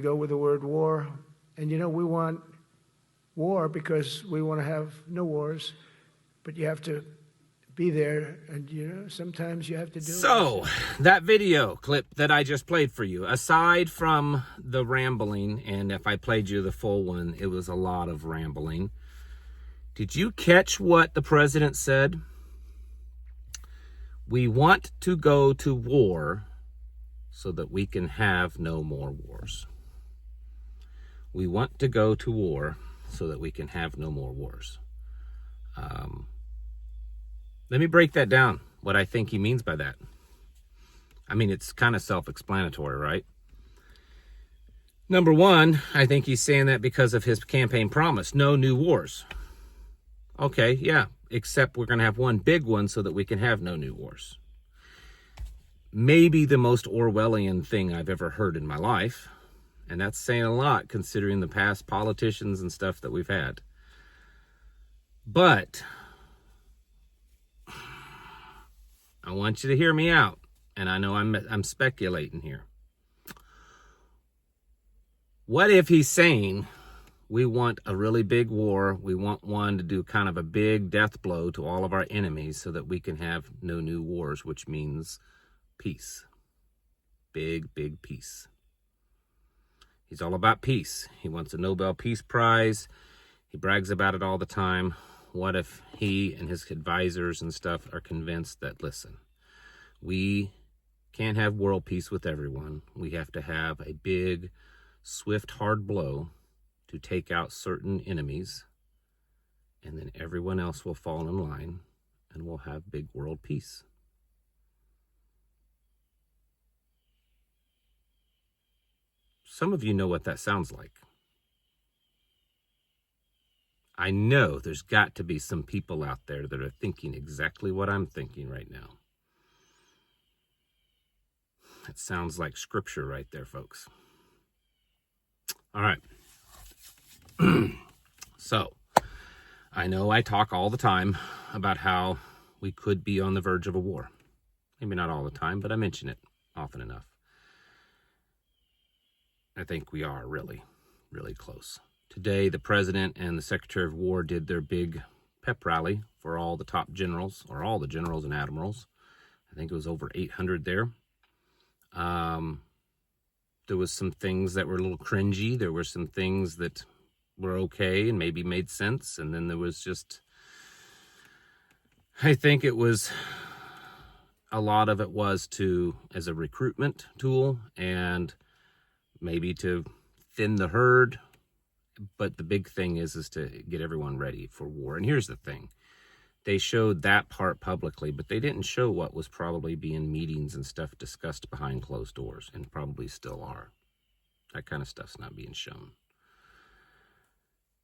go with the word war. And, we want war because we want to have no wars, but you have to be there, and, sometimes you have to do it. So, that video clip that I just played for you, aside from the rambling, and if I played you the full one, it was a lot of rambling. Did you catch what the president said? We want to go to war so that we can have no more wars. We want to go to war so that we can have no more wars. Let me break that down, what I think he means by that. I mean, it's kind of self-explanatory, right? Number one, I think he's saying that because of his campaign promise, no new wars. Okay, yeah, except we're going to have one big one so that we can have no new wars. Maybe the most Orwellian thing I've ever heard in my life, and that's saying a lot considering the past politicians and stuff that we've had. But I want you to hear me out, and I know I'm speculating here. What if he's saying we want a really big war, we want one to do kind of a big death blow to all of our enemies so that we can have no new wars, which means peace. Big, big peace. He's all about peace. He wants a Nobel Peace Prize. He brags about it all the time. What if he and his advisors and stuff are convinced that, listen, we can't have world peace with everyone. We have to have a big, swift, hard blow to take out certain enemies, and then everyone else will fall in line, and we'll have big world peace. Some of you know what that sounds like. I know there's got to be some people out there that are thinking exactly what I'm thinking right now. That sounds like scripture right there, folks. All right. So, I know I talk all the time about how we could be on the verge of a war. Maybe not all the time, but I mention it often enough. I think we are really, really close. Today, the president and the Secretary of War did their big pep rally for all the top generals, or all the generals and admirals. I think it was over 800 there. There was some things that were a little cringy. There were some things that were okay and maybe made sense. And then there was just, I think it was, a lot of it was as a recruitment tool and maybe to thin the herd. But the big thing is to get everyone ready for war. And here's the thing. They showed that part publicly, but they didn't show what was probably being meetings and stuff discussed behind closed doors, and probably still are. That kind of stuff's not being shown.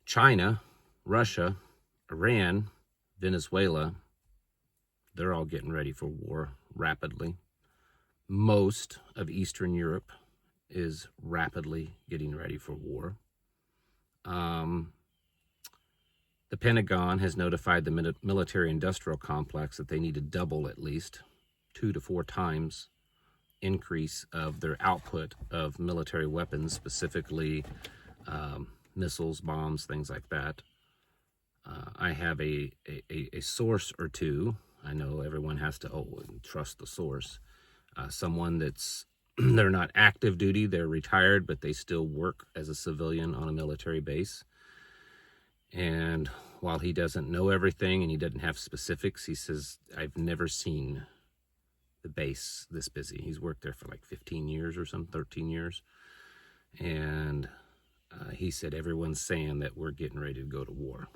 China, Russia, Iran, Venezuela, they're all getting ready for war rapidly. Most of Eastern Europe is rapidly getting ready for war. The Pentagon has notified the military-industrial complex that they need to double at least 2 to 4 times increase of their output of military weapons, specifically missiles, bombs, things like that. I have a source or two. I know everyone has to trust the source. Someone that's they're not active duty, they're retired, but they still work as a civilian on a military base. And while he doesn't know everything and he doesn't have specifics, he says, I've never seen the base this busy. He's worked there for like 15 years or some 13 years. And he said, everyone's saying that we're getting ready to go to war.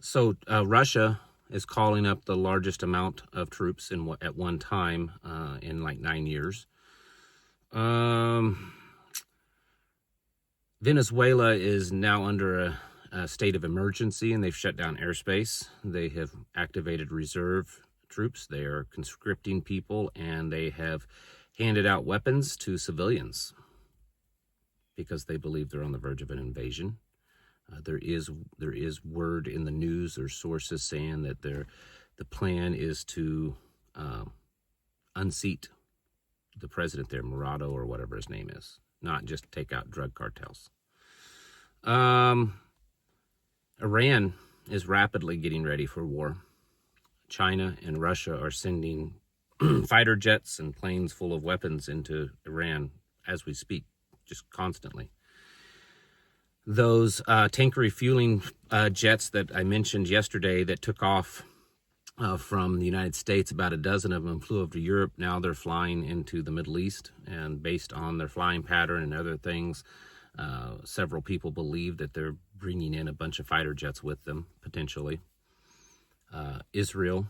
So Russia is calling up the largest amount of troops at one time in like 9 years. Venezuela is now under a state of emergency, and they've shut down airspace. They have activated reserve troops. They are conscripting people, and they have handed out weapons to civilians because they believe they're on the verge of an invasion. There is word in the news, there's sources saying that the plan is to unseat the president there, Murado or whatever his name is, not just take out drug cartels. Iran is rapidly getting ready for war. China and Russia are sending fighter jets and planes full of weapons into Iran as we speak, just constantly. Those tank refueling jets that I mentioned yesterday that took off from the United States, about a dozen of them flew over to Europe. Now they're flying into the Middle East, and based on their flying pattern and other things, several people believe that they're bringing in a bunch of fighter jets with them, potentially. Israel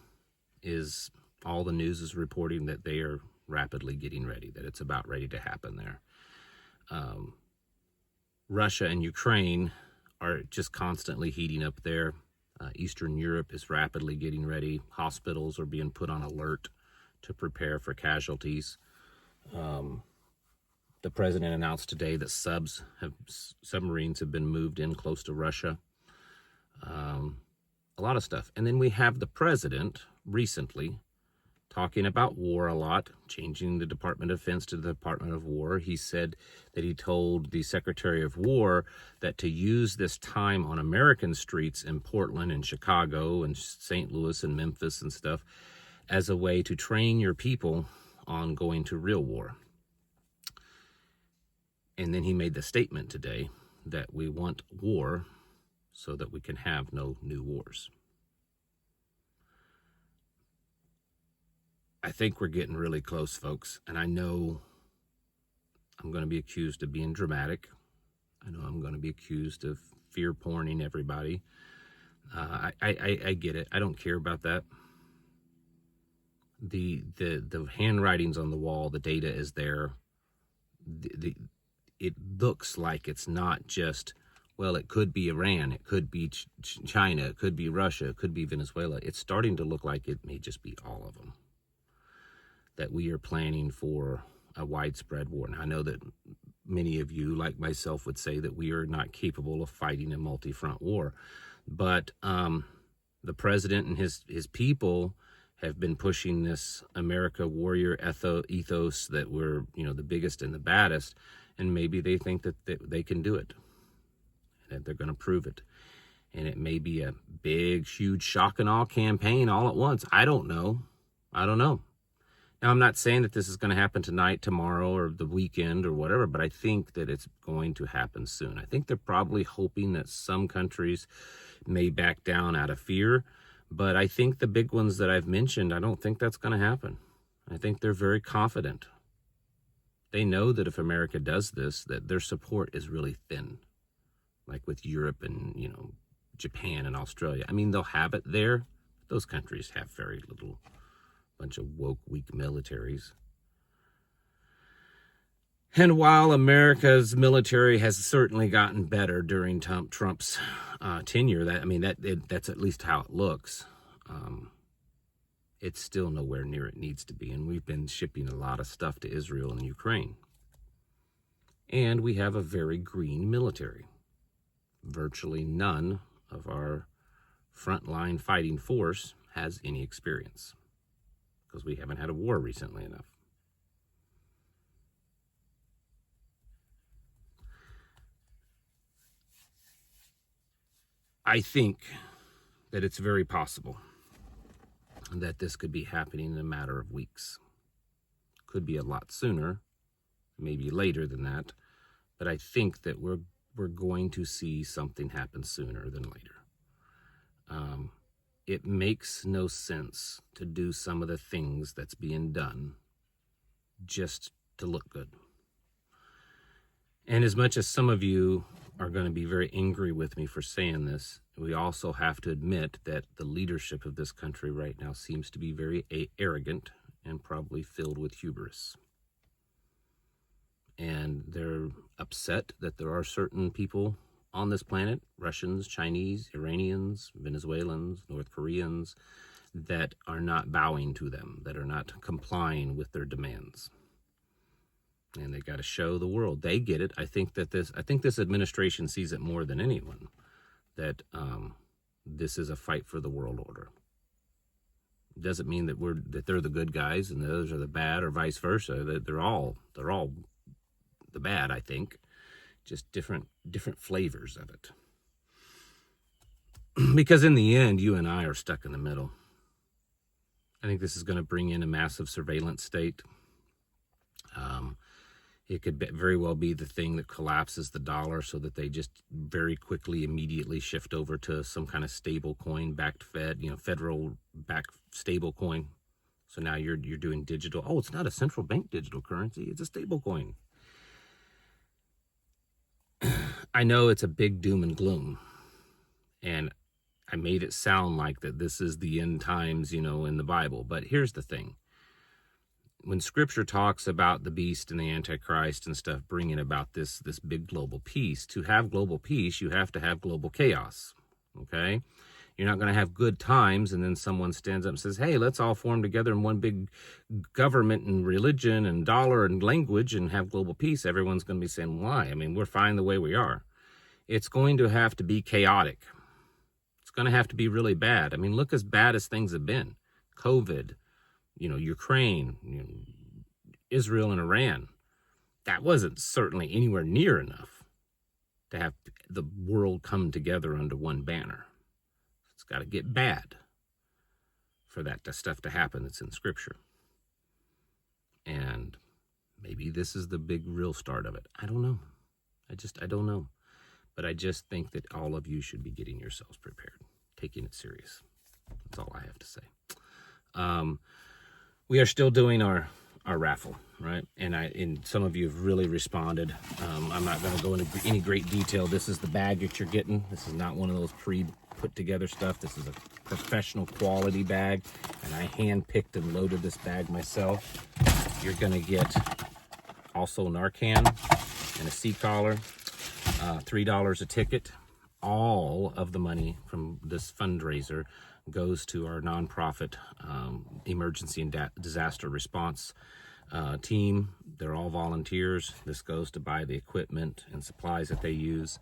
is, all the news is reporting that they are rapidly getting ready, that it's about ready to happen there. Russia and Ukraine are just constantly heating up there. Eastern Europe is rapidly getting ready. Hospitals are being put on alert to prepare for casualties. The president announced today that submarines have been moved in close to Russia. A lot of stuff. And then we have the president recently talking about war a lot, changing the Department of Defense to the Department of War. He said that he told the Secretary of War that to use this time on American streets in Portland and Chicago and St. Louis and Memphis and stuff as a way to train your people on going to real war. And then he made the statement today that we want war so that we can have no new wars. I think we're getting really close, folks, and I know I'm going to be accused of being dramatic. I know I'm going to be accused of fear porning everybody. I get it. I don't care about that. The handwriting's on the wall. The data is there. It looks like it's not just, well, it could be Iran, it could be China, it could be Russia, it could be Venezuela. It's starting to look like it may just be all of them. That we are planning for a widespread war. And I know that many of you, like myself, would say that we are not capable of fighting a multi-front war. But the president and his people have been pushing this America warrior ethos that we're, the biggest and the baddest. And maybe they think that they can do it, that they're going to prove it. And it may be a big, huge shock and awe campaign all at once. I don't know. Now, I'm not saying that this is going to happen tonight, tomorrow, or the weekend or whatever, but I think that it's going to happen soon. I think they're probably hoping that some countries may back down out of fear, but I think the big ones that I've mentioned, I don't think that's going to happen. I think they're very confident. They know that if America does this, that their support is really thin, like with Europe and, Japan and Australia. I mean, they'll have it there. Those countries have very little. Bunch of woke, weak militaries. And while America's military has certainly gotten better during Trump's tenure, that's at least how it looks. It's still nowhere near it needs to be, and we've been shipping a lot of stuff to Israel and Ukraine. And we have a very green military. Virtually none of our frontline fighting force has any experience, because we haven't had a war recently enough. I think that it's very possible that this could be happening in a matter of weeks. Could be a lot sooner, maybe later than that, but I think that we're going to see something happen sooner than later. It makes no sense to do some of the things that's being done just to look good. And as much as some of you are going to be very angry with me for saying this, we also have to admit that the leadership of this country right now seems to be very arrogant and probably filled with hubris. And they're upset that there are certain people on this planet, Russians, Chinese, Iranians, Venezuelans, North Koreans, that are not bowing to them, that are not complying with their demands. And they got to show the world they get it. I think this administration sees it more than anyone, that this is a fight for the world order. It doesn't mean that they're the good guys and the others are the bad, or vice versa. They're all the bad, I think. Just different flavors of it. Because in the end, you and I are stuck in the middle. I think this is going to bring in a massive surveillance state. It could very well be the thing that collapses the dollar so that they just very quickly, immediately shift over to some kind of stable coin backed Fed, federal backed stable coin. So now you're doing digital. Oh, it's not a central bank digital currency. It's a stable coin. I know it's a big doom and gloom. And I made it sound like that this is the end times, in the Bible. But here's the thing. When scripture talks about the beast and the antichrist and stuff bringing about this big global peace, to have global peace, you have to have global chaos, okay? You're not going to have good times and then someone stands up and says, hey, let's all form together in one big government and religion and dollar and language and have global peace. Everyone's going to be saying, why? I mean, we're fine the way we are. It's going to have to be chaotic. It's going to have to be really bad. I mean, look as bad as things have been. COVID, Ukraine, Israel and Iran. That wasn't certainly anywhere near enough to have the world come together under one banner. It's got to get bad for that stuff to happen that's in Scripture. And maybe this is the big real start of it. I don't know. I don't know. But I just think that all of you should be getting yourselves prepared, taking it serious. That's all I have to say. We are still doing our raffle, right? And some of you have really responded. I'm not going to go into any great detail. This is the bag that you're getting. This is not one of those pre-put together stuff. This is a professional quality bag, and I hand-picked and loaded this bag myself. You're going to get also Narcan and a C-collar, $3 a ticket. All of the money from this fundraiser goes to our nonprofit emergency and disaster response team. They're all volunteers. This goes to buy the equipment and supplies that they use.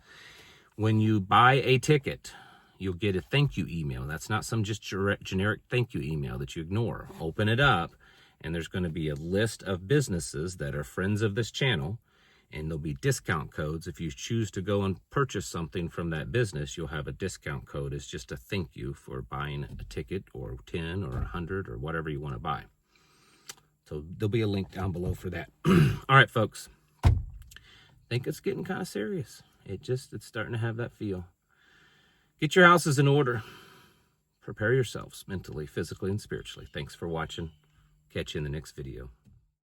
When you buy a ticket, you'll get a thank you email. That's not some just generic thank you email that you ignore. Open it up, and there's going to be a list of businesses that are friends of this channel, and there'll be discount codes. If you choose to go and purchase something from that business, you'll have a discount code. It's just a thank you for buying a ticket or 10 or 100 or whatever you want to buy. So there'll be a link down below for that. All right, folks. I think it's getting kind of serious. It's starting to have that feel. Get your houses in order. Prepare yourselves mentally, physically, and spiritually. Thanks for watching. Catch you in the next video.